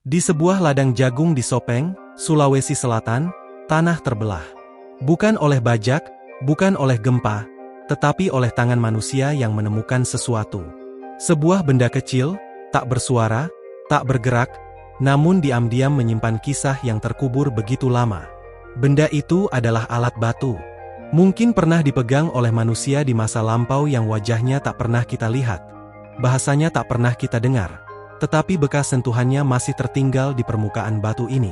Di sebuah ladang jagung di Sopeng, Sulawesi Selatan, tanah terbelah. Bukan oleh bajak, bukan oleh gempa, tetapi oleh tangan manusia yang menemukan sesuatu. Sebuah benda kecil, tak bersuara, tak bergerak, namun diam-diam menyimpan kisah yang terkubur begitu lama. Benda itu adalah alat batu. Mungkin pernah dipegang oleh manusia di masa lampau yang wajahnya tak pernah kita lihat. Bahasanya tak pernah kita dengar. Tetapi bekas sentuhannya masih tertinggal di permukaan batu ini.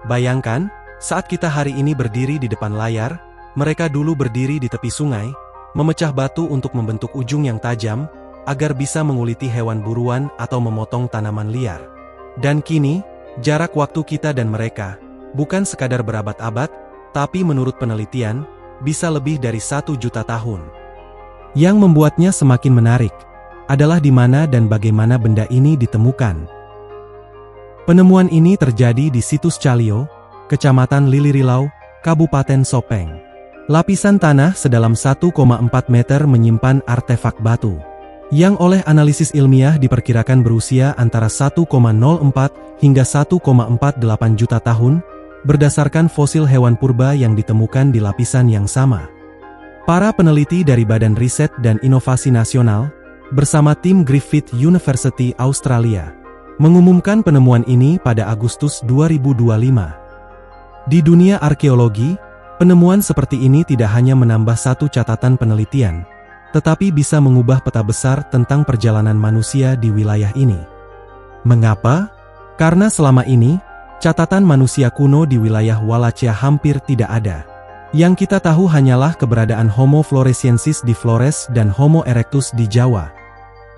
Bayangkan, saat kita hari ini berdiri di depan layar, mereka dulu berdiri di tepi sungai, memecah batu untuk membentuk ujung yang tajam, agar bisa menguliti hewan buruan atau memotong tanaman liar. Dan kini, jarak waktu kita dan mereka, bukan sekadar berabad-abad, tapi menurut penelitian, bisa lebih dari 1 juta tahun. Yang membuatnya semakin menarik, adalah di mana dan bagaimana benda ini ditemukan. Penemuan ini terjadi di situs Calio, Kecamatan Lilirilau, Kabupaten Sopeng. Lapisan tanah sedalam 1,4 meter menyimpan artefak batu, yang oleh analisis ilmiah diperkirakan berusia antara 1,04 hingga 1,48 juta tahun, berdasarkan fosil hewan purba yang ditemukan di lapisan yang sama. Para peneliti dari Badan Riset dan Inovasi Nasional, bersama tim Griffith University Australia, mengumumkan penemuan ini pada Agustus 2025. Di dunia arkeologi, penemuan seperti ini tidak hanya menambah satu catatan penelitian, tetapi bisa mengubah peta besar tentang perjalanan manusia di wilayah ini. Mengapa? Karena selama ini, catatan manusia kuno di wilayah Wallacea hampir tidak ada. Yang kita tahu hanyalah keberadaan Homo floresiensis di Flores dan Homo erectus di Jawa.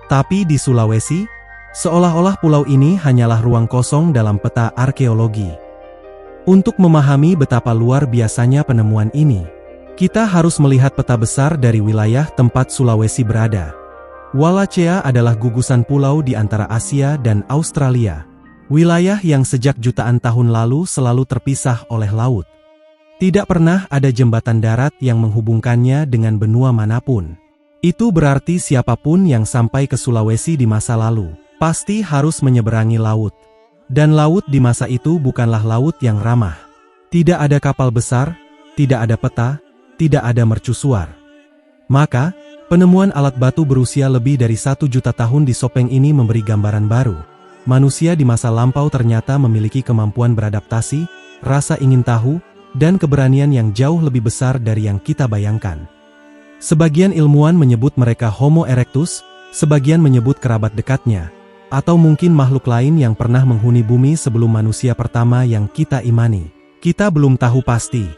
Tapi di Sulawesi, seolah-olah pulau ini hanyalah ruang kosong dalam peta arkeologi. Untuk memahami betapa luar biasanya penemuan ini, kita harus melihat peta besar dari wilayah tempat Sulawesi berada. Wallacea adalah gugusan pulau di antara Asia dan Australia. Wilayah yang sejak jutaan tahun lalu selalu terpisah oleh laut. Tidak pernah ada jembatan darat yang menghubungkannya dengan benua manapun. Itu berarti siapapun yang sampai ke Sulawesi di masa lalu, pasti harus menyeberangi laut. Dan laut di masa itu bukanlah laut yang ramah. Tidak ada kapal besar, tidak ada peta, tidak ada mercusuar. Maka, penemuan alat batu berusia lebih dari 1 juta tahun di Sopeng ini memberi gambaran baru. Manusia di masa lampau ternyata memiliki kemampuan beradaptasi, rasa ingin tahu, dan keberanian yang jauh lebih besar dari yang kita bayangkan. Sebagian ilmuwan menyebut mereka Homo erectus, sebagian menyebut kerabat dekatnya, atau mungkin makhluk lain yang pernah menghuni bumi sebelum manusia pertama yang kita imani. Kita belum tahu pasti.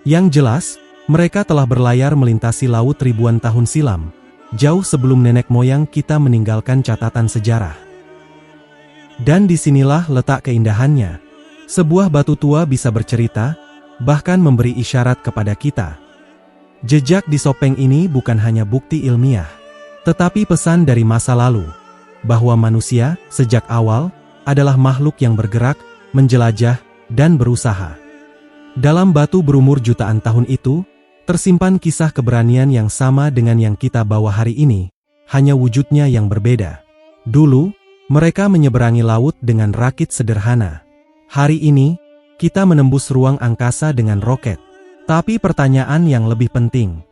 Yang jelas, mereka telah berlayar melintasi laut ribuan tahun silam, jauh sebelum nenek moyang kita meninggalkan catatan sejarah. Dan disinilah letak keindahannya. Sebuah batu tua bisa bercerita, bahkan memberi isyarat kepada kita. Jejak di Sopeng ini bukan hanya bukti ilmiah, tetapi pesan dari masa lalu, bahwa manusia, sejak awal, adalah makhluk yang bergerak, menjelajah, dan berusaha. Dalam batu berumur jutaan tahun itu, tersimpan kisah keberanian yang sama dengan yang kita bawa hari ini, hanya wujudnya yang berbeda. Dulu, mereka menyeberangi laut dengan rakit sederhana. Hari ini, kita menembus ruang angkasa dengan roket. Tapi pertanyaan yang lebih penting,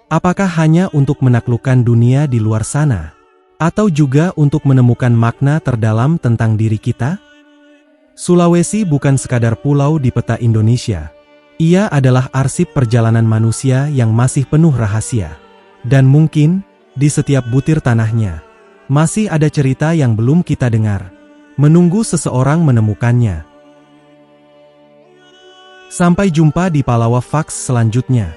apakah hanya untuk menaklukkan dunia di luar sana? Atau juga untuk menemukan makna terdalam tentang diri kita? Sulawesi bukan sekadar pulau di peta Indonesia. Ia adalah arsip perjalanan manusia yang masih penuh rahasia. Dan mungkin, di setiap butir tanahnya, masih ada cerita yang belum kita dengar, menunggu seseorang menemukannya. Sampai jumpa di Palawa Facts selanjutnya.